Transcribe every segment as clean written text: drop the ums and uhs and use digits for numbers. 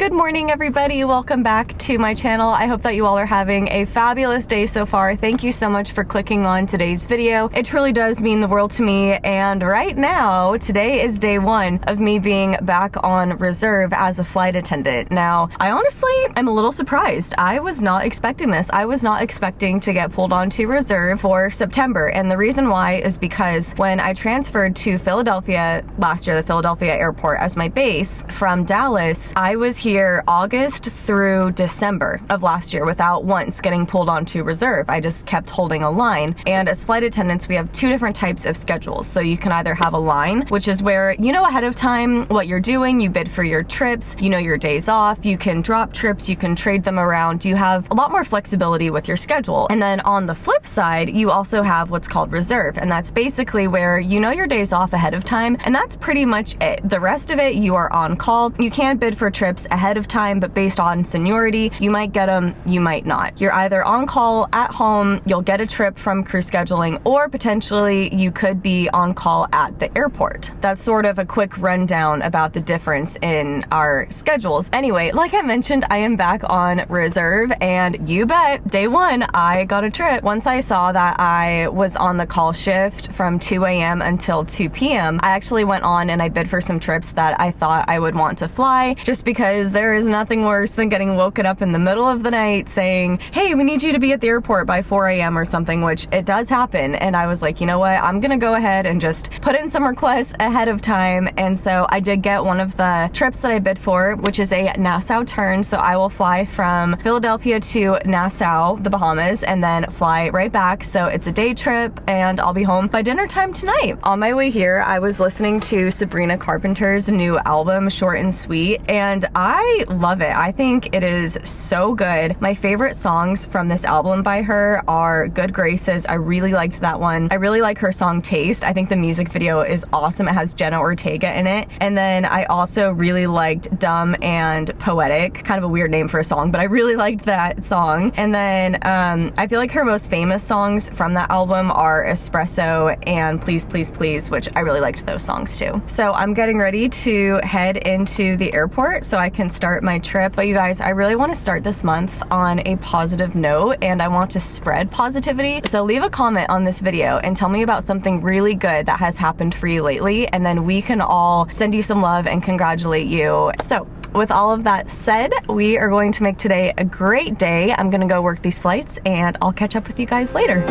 Good morning, everybody. Welcome back to my channel. I hope that you all are having a fabulous day so far. Thank you so much for clicking on today's video. It truly does mean the world to me. And right now, today is day one of me being back on reserve as a flight attendant. Now, I honestly am a little surprised. I was not expecting this. I was not expecting to get pulled onto reserve for September. And the reason why is because when I transferred to Philadelphia last year, the Philadelphia airport as my base from Dallas, I was here August through December of last year without once getting pulled onto reserve. I just kept holding a line. And as flight attendants, we have two different types of schedules. So you can either have a line, which is where you know ahead of time what you're doing, you bid for your trips, you know your days off, you can drop trips, you can trade them around, you have a lot more flexibility with your schedule. And then on the flip side, you also have what's called reserve. And that's basically where you know your days off ahead of time, and that's pretty much it. The rest of it, you are on call. You can bid for trips ahead of time, but based on seniority, you might get them, you might not. You're either on call at home, you'll get a trip from crew scheduling, or potentially you could be on call at the airport. That's sort of a quick rundown about the difference in our schedules. Anyway, like I mentioned, I am back on reserve, and you bet, day one, I got a trip. Once I saw that I was on the call shift from 2 a.m. until 2 p.m., I actually went on and I bid for some trips that I thought I would want to fly, just because there is nothing worse than getting woken up in the middle of the night saying, hey, we need you to be at the airport by 4 a.m. or something, which it does happen. And I was like, you know what, I'm gonna go ahead and just put in some requests ahead of time. And so I did get one of the trips that I bid for, which is a Nassau turn. So I will fly from Philadelphia to Nassau, the Bahamas, and then fly right back. So it's a day trip and I'll be home by dinner time tonight. On my way here, I was listening to Sabrina Carpenter's new album, Short and Sweet, and I love it. I think it is so good. My favorite songs from this album by her are Good Graces. I really liked that one. I really like her song Taste. I think the music video is awesome. It has Jenna Ortega in it. And then I also really liked Dumb and Poetic, kind of a weird name for a song, but I really liked that song. And then I feel like her most famous songs from that album are Espresso and Please Please Please, which I really liked those songs too. So I'm getting ready to head into the airport so I can start my trip. But you guys, I really want to start this month on a positive note, and I want to spread positivity. So leave a comment on this video and tell me about something really good that has happened for you lately, and then we can all send you some love and congratulate you. So with all of that said, we are going to make today a great day. I'm gonna go work these flights and I'll catch up with you guys later.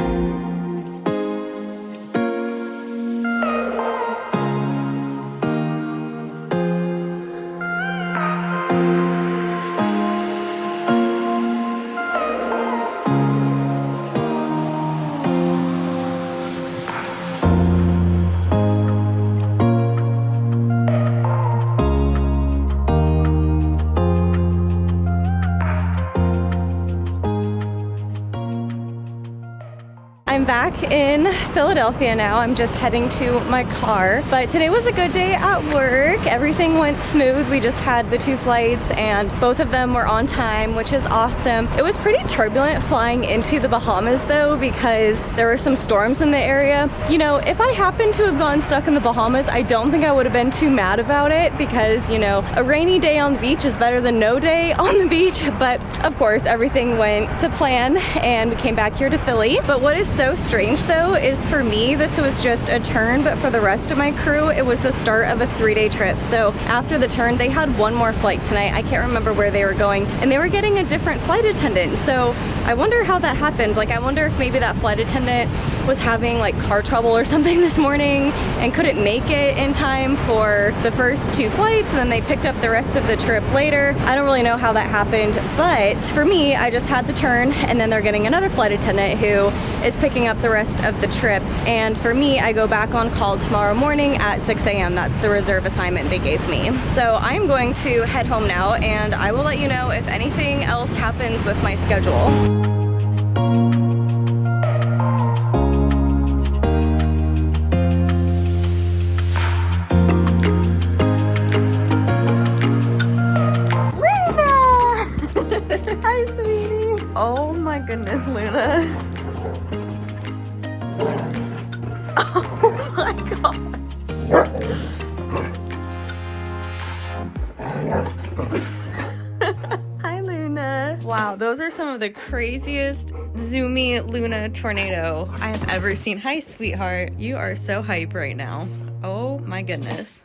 I'm back in Philadelphia now. I'm just heading to my car, but today was a good day at work. Everything went smooth. We just had the two flights and both of them were on time, which is awesome. It was pretty turbulent flying into the Bahamas though, because there were some storms in the area. You know, if I happened to have gotten stuck in the Bahamas, I don't think I would have been too mad about it, because, you know, a rainy day on the beach is better than no day on the beach. But of course, everything went to plan and we came back here to Philly. But what is so strange though is, for me, this was just a turn, but for the rest of my crew, it was the start of a 3-day trip. So after the turn, they had one more flight tonight. I can't remember where they were going, and they were getting a different flight attendant. So I wonder how that happened. Like, I wonder if maybe that flight attendant was having like car trouble or something this morning and couldn't make it in time for the first two flights, and then they picked up the rest of the trip later. I don't really know how that happened, but for me, I just had the turn, and then they're getting another flight attendant who is picking up the rest of the trip. And for me, I go back on call tomorrow morning at 6 a.m. That's the reserve assignment they gave me. So I'm going to head home now, and I will let you know if anything else happens with my schedule. Hi, sweetie. Oh my goodness, Luna. Oh my gosh. Wow, those are some of the craziest zoomy Luna tornado I have ever seen. Hi, sweetheart. You are so hype right now. Oh my goodness.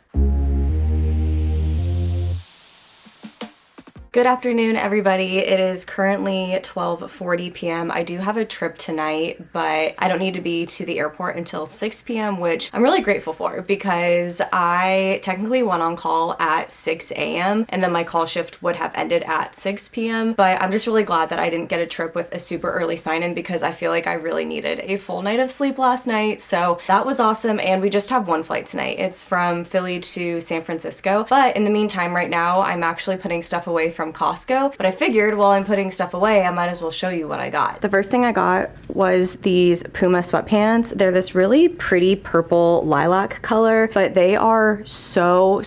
Good afternoon, everybody. It is currently 12:40 p.m. I do have a trip tonight, but I don't need to be to the airport until 6 p.m., which I'm really grateful for because I technically went on call at 6 a.m. and then my call shift would have ended at 6 p.m. But I'm just really glad that I didn't get a trip with a super early sign-in because I feel like I really needed a full night of sleep last night. So that was awesome. And we just have one flight tonight. It's from Philly to San Francisco. But in the meantime, right now, I'm actually putting stuff away from Costco, but I figured while I'm putting stuff away, I might as well show you what I got. The first thing I got was these Puma sweatpants. They're this really pretty purple lilac color, but they are so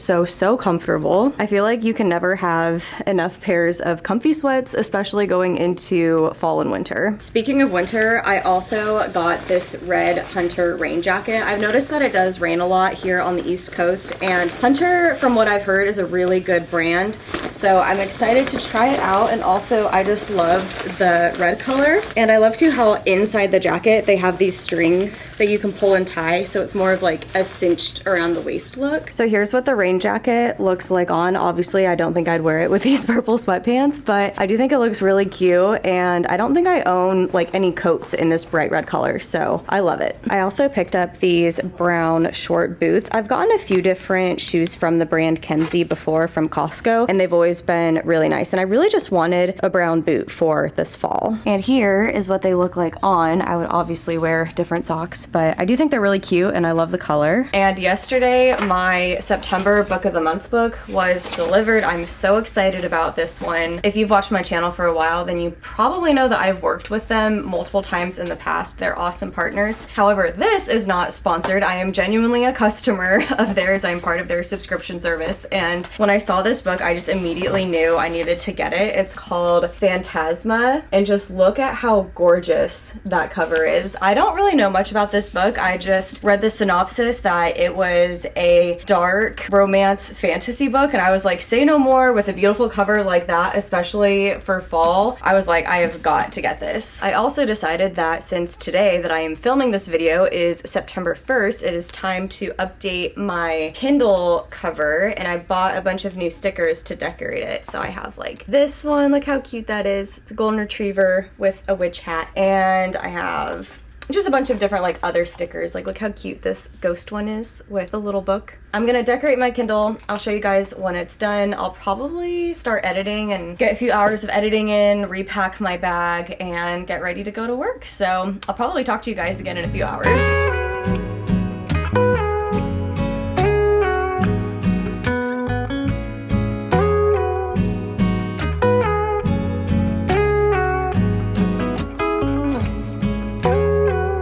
comfortable. I feel like you can never have enough pairs of comfy sweats, especially going into fall and winter. Speaking of winter, I also got this red Hunter rain jacket. I've noticed that it does rain a lot here on the East Coast, and Hunter, from what I've heard, is a really good brand. So I'm excited to try it out, and also I just loved the red color. And I love too how inside the jacket they have these strings that you can pull and tie, so it's more of like a cinched around the waist look. So here's what the rain jacket looks like on. Obviously I don't think I'd wear it with these purple sweatpants, but I do think it looks really cute, and I don't think I own like any coats in this bright red color, so I love it. I also picked up these brown short boots. I've gotten a few different shoes from the brand Kenzie before from Costco, and they've always been really nice, and I really just wanted a brown boot for this fall. And here is what they look like on. I would obviously wear different socks, but I do think they're really cute and I love the color. And yesterday my September book of the month book was delivered. I'm so excited about this one. If you've watched my channel for a while, then you probably know that I've worked with them multiple times in the past. They're awesome partners. However, this is not sponsored. I am genuinely a customer of theirs. I'm part of their subscription service, and when I saw this book, I just immediately knew I needed to get it. It's called Phantasma, and just look at how gorgeous that cover is. I don't really know much about this book. I just read the synopsis that it was a dark romance fantasy book, and I was like, say no more. With a beautiful cover like that, especially for fall, I was like, I have got to get this. I also decided that since today that I am filming this video is September 1st, it is time to update my Kindle cover, and I bought a bunch of new stickers to decorate it. So I have like this one, look how cute that is. It's a golden retriever with a witch hat, and I have just a bunch of different like other stickers. Like look how cute this ghost one is with a little book. I'm gonna decorate my Kindle. I'll show you guys when it's done. I'll probably start editing and get a few hours of editing in, repack my bag, and get ready to go to work. So I'll probably talk to you guys again in a few hours.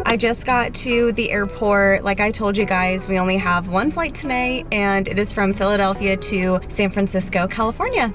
I just got to the airport. Like I told you guys, we only have one flight tonight, and it is from Philadelphia to San Francisco, California.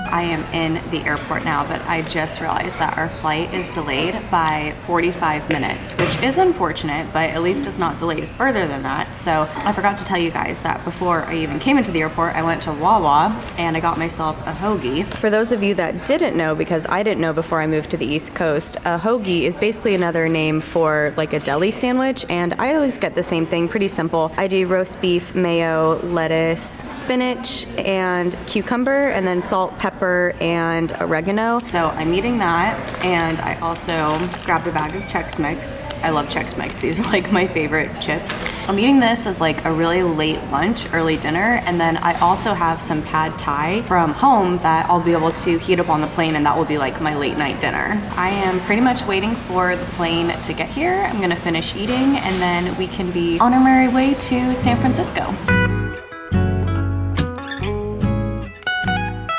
I am in the airport now, but I just realized that our flight is delayed by 45 minutes, which is unfortunate, but at least it's not delayed further than that. So I forgot to tell you guys that before I even came into the airport, I went to Wawa and I got myself a hoagie. For those of you that didn't know, because I didn't know before I moved to the East Coast, a hoagie is basically another name for like a deli sandwich, and I always get the same thing, pretty simple. I do roast beef, mayo, lettuce, spinach, and cucumber, and then salt, pepper, and oregano. So I'm eating that, and I also grabbed a bag of Chex Mix. I love Chex Mix. These are like my favorite chips. I'm eating this as like a really late lunch, early dinner, and then I also have some pad thai from home that I'll be able to heat up on the plane, and that will be like my late night dinner. I am pretty much waiting for the plane to get here. I'm gonna finish eating, and then we can be on our merry way to San Francisco.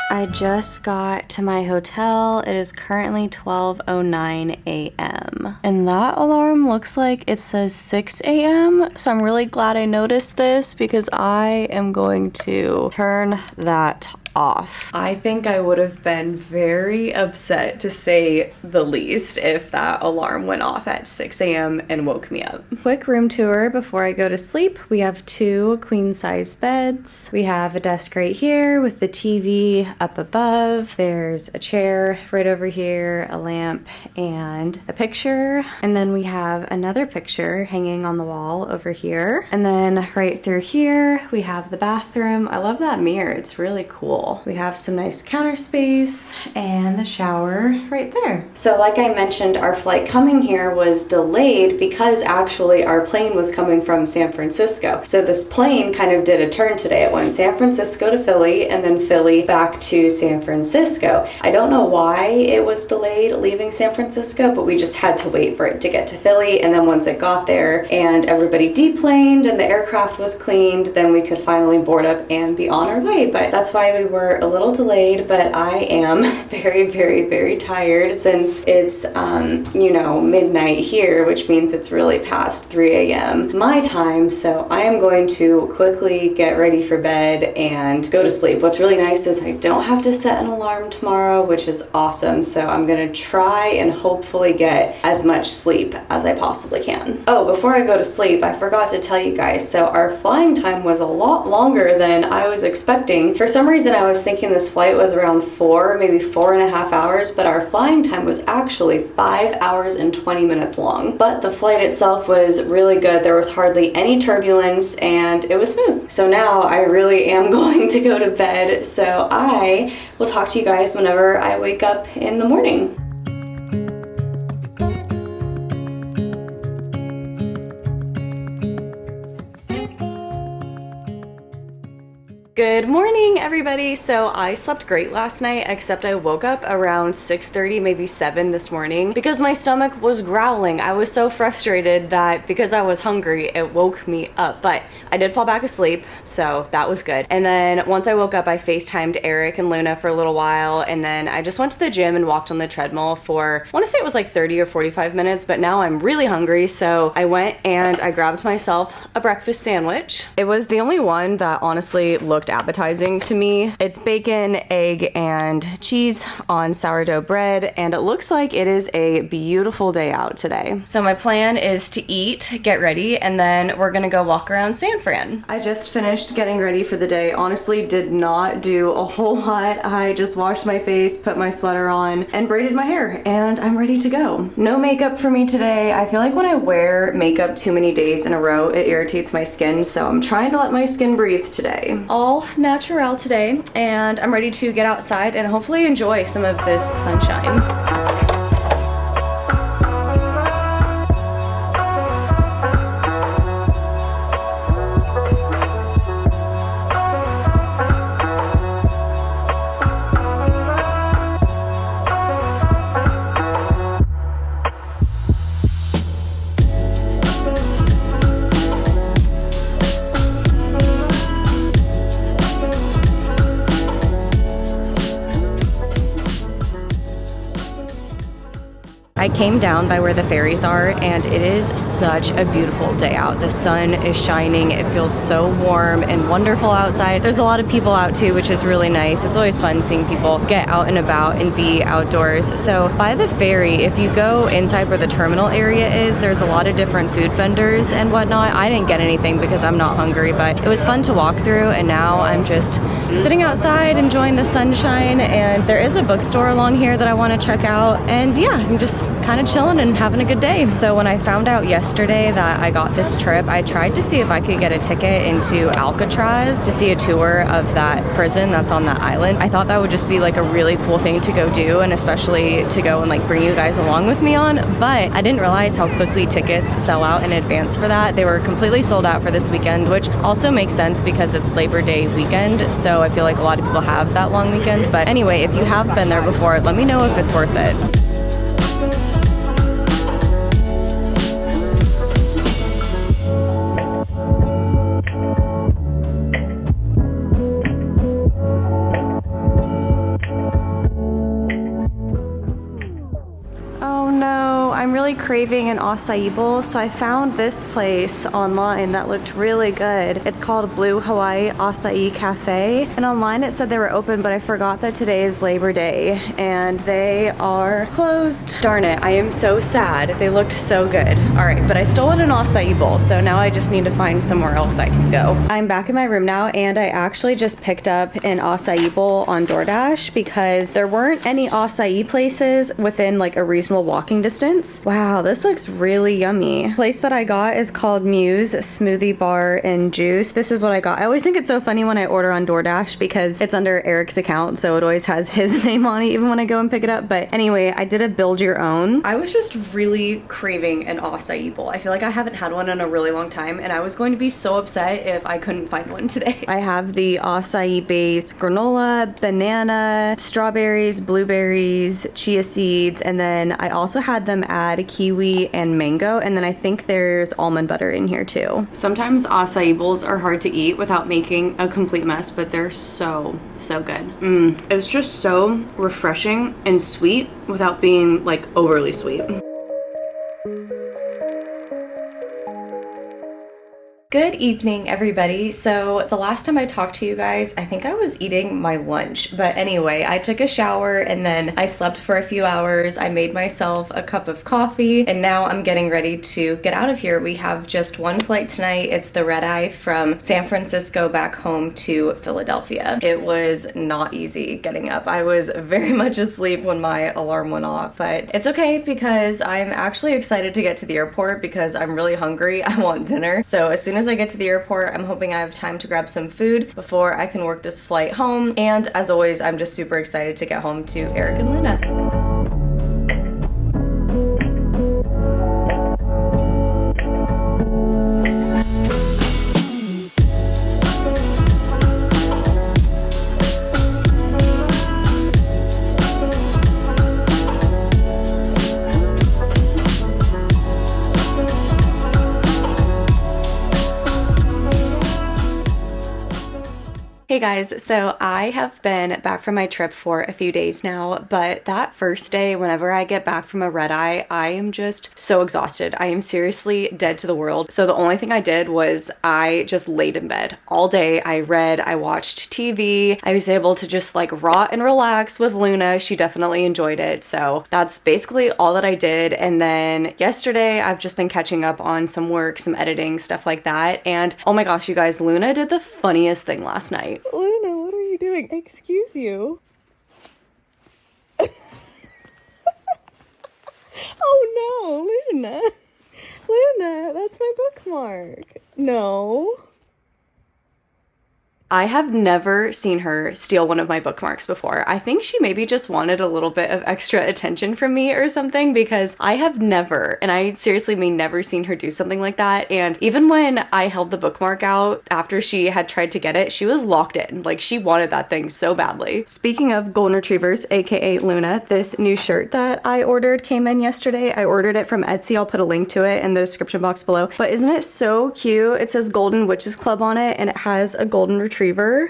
I just got to my hotel. It is currently 12:09 a.m. and that alarm looks like it says 6 a.m. So I'm really glad I noticed this, because I am going to turn that off. I think I would have been very upset, to say the least, if that alarm went off at 6 a.m. and woke me up. Quick room tour before I go to sleep. We have 2 queen-size beds. We have a desk right here with the TV up above. There's a chair right over here, a lamp, and a picture. And then we have another picture hanging on the wall over here. And then right through here, we have the bathroom. I love that mirror. It's really cool. We have some nice counter space and the shower right there. So like I mentioned, our flight coming here was delayed because actually our plane was coming from San Francisco. So this plane kind of did a turn today. It went San Francisco to Philly and then Philly back to San Francisco. I don't know why it was delayed leaving San Francisco, but we just had to wait for it to get to Philly. And then once it got there and everybody deplaned and the aircraft was cleaned, then we could finally board up and be on our way. But that's why we were a little delayed, but I am very, very, very tired since it's, you know, midnight here, which means it's really past 3 a.m. my time. So I am going to quickly get ready for bed and go to sleep. What's really nice is I don't have to set an alarm tomorrow, which is awesome. So I'm gonna try and hopefully get as much sleep as I possibly can. Oh, before I go to sleep, I forgot to tell you guys, so our flying time was a lot longer than I was expecting. For some reason, I was thinking this flight was around 4, maybe 4.5 hours, but our flying time was actually 5 hours and 20 minutes long. But the flight itself was really good. There was hardly any turbulence and it was smooth. So now I really am going to go to bed. So I will talk to you guys whenever I wake up in the morning. Good morning, everybody. So I slept great last night, except I woke up around 6:30, maybe 7 this morning because my stomach was growling. I was so frustrated that because I was hungry, it woke me up, but I did fall back asleep, so that was good. And then once I woke up, I FaceTimed Eric and Luna for a little while, and then I just went to the gym and walked on the treadmill for, I want to say it was like 30 or 45 minutes, but now I'm really hungry, so I went and I grabbed myself a breakfast sandwich. It was the only one that honestly looked appetizing to me. It's bacon, egg, and cheese on sourdough bread, and it looks like it is a beautiful day out today. So my plan is to eat, get ready, and then we're gonna go walk around San Fran. I just finished getting ready for the day. Honestly, did not do a whole lot. I just washed my face, put my sweater on, and braided my hair, and I'm ready to go. No makeup for me today. I feel like when I wear makeup too many days in a row, it irritates my skin, so I'm trying to let my skin breathe today. All natural today, and I'm ready to get outside and hopefully enjoy some of this sunshine. I came down by where the ferries are, and it is such a beautiful day out. The sun is shining. It feels so warm and wonderful outside. There's a lot of people out too, which is really nice. It's always fun seeing people get out and about and be outdoors. So by the ferry, if you go inside where the terminal area is, there's a lot of different food vendors and whatnot. I didn't get anything because I'm not hungry, but it was fun to walk through, and now I'm just sitting outside enjoying the sunshine, and there is a bookstore along here that I want to check out, and yeah, I'm just kind of chilling and having a good day. So when I found out yesterday that I got this trip, I tried to see if I could get a ticket into Alcatraz to see a tour of that prison that's on that island. I thought that would just be like a really cool thing to go do, and especially to go and like bring you guys along with me on, but I didn't realize how quickly tickets sell out in advance for that. They were completely sold out for this weekend, which also makes sense because it's Labor Day weekend, so I feel like a lot of people have that long weekend. But anyway, if you have been there before, let me know if it's worth it. really craving an acai bowl, so I found this place online that looked really good. It's called Blue Hawaii Acai Cafe, and online it said they were open, but I forgot that today is Labor Day and they are closed. Darn it, I am so sad. They looked so good. All right, but I still want an acai bowl, so now I just need to find somewhere else I can go. I'm back in my room now, and I actually just picked up an acai bowl on DoorDash because there weren't any acai places within like a reasonable walking distance. Wow, this looks really yummy. The place that I got is called Muse Smoothie Bar and Juice. This is what I got. I always think it's so funny when I order on DoorDash because it's under Eric's account, so it always has his name on it even when I go and pick it up. But anyway, I did a build your own. I was just really craving an acai bowl. I feel like I haven't had one in a really long time, and I was going to be so upset if I couldn't find one today. I have the acai base granola, banana, strawberries, blueberries, chia seeds, and then I also had them add kiwi and mango, and then I think there's almond butter in here too. Sometimes acai bowls are hard to eat without making a complete mess, but they're so good. It's just so refreshing and sweet without being like overly sweet. Good evening, everybody. So the last time I talked to you guys, I think I was eating my lunch. But anyway, I took a shower and then I slept for a few hours. I made myself a cup of coffee, and now I'm getting ready to get out of here. We have just one flight tonight. It's the red eye from San Francisco back home to Philadelphia. It was not easy getting up. I was very much asleep when my alarm went off, but it's okay because I'm actually excited to get to the airport because I'm really hungry. I want dinner. So as soon as I get to the airport, I'm hoping I have time to grab some food before I can work this flight home. And as always, I'm just super excited to get home to Eric and Luna. Hey guys, so I have been back from my trip for a few days now, but that first day, whenever I get back from a red eye, I am just so exhausted. I am seriously dead to the world. So the only thing I did was I just laid in bed all day. I read, I watched TV. I was able to just like rot and relax with Luna. She definitely enjoyed it. So that's basically all that I did. And then yesterday, I've just been catching up on some work, some editing, stuff like that. And oh my gosh, you guys, Luna did the funniest thing last night. Luna, what are you doing? Excuse you. Oh no, Luna. Luna, that's my bookmark. No. I have never seen her steal one of my bookmarks before. I think she maybe just wanted a little bit of extra attention from me or something, because I have never, and I seriously mean never, seen her do something like that. And even when I held the bookmark out after she had tried to get it, she was locked in. Like, she wanted that thing so badly. Speaking of golden retrievers, aka Luna, this new shirt that I ordered came in yesterday. I ordered it from Etsy. I'll put a link to it in the description box below. But isn't it so cute? It says Golden Witches Club on it, and it has a golden retriever.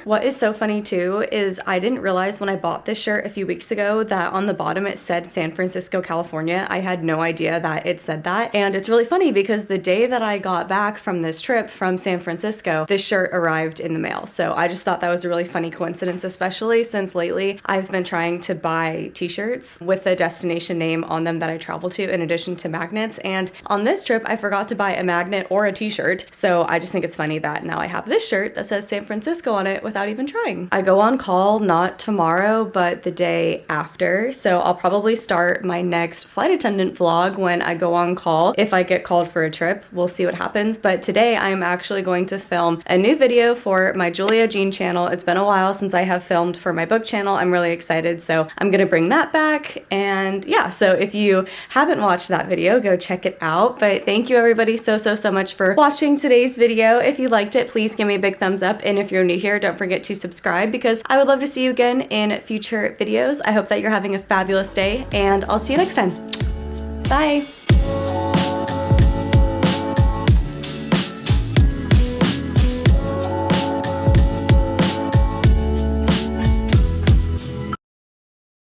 What is so funny too is I didn't realize when I bought this shirt a few weeks ago that on the bottom it said San Francisco, California. I had no idea that it said that. And it's really funny because the day that I got back from this trip from San Francisco, this shirt arrived in the mail. So I just thought that was a really funny coincidence, especially since lately I've been trying to buy t-shirts with the destination name on them that I travel to, in addition to magnets. And on this trip, I forgot to buy a magnet or a t-shirt. So I just think it's funny that now I have this shirt that says San Francisco on it without even trying. I go on call not tomorrow, but the day after. So I'll probably start my next flight attendant vlog when I go on call. If I get called for a trip, we'll see what happens. But today I'm actually going to film a new video for my Julia Jean channel. It's been a while since I have filmed for my book channel. I'm really excited. So I'm gonna bring that back. And yeah, so if you haven't watched that video, go check it out. But thank you everybody so much for watching today's video. If you liked it, please give me a big thumbs up. And if you're new here, don't forget to subscribe because I would love to see you again in future videos. I hope that you're having a fabulous day, and I'll see you next time. Bye.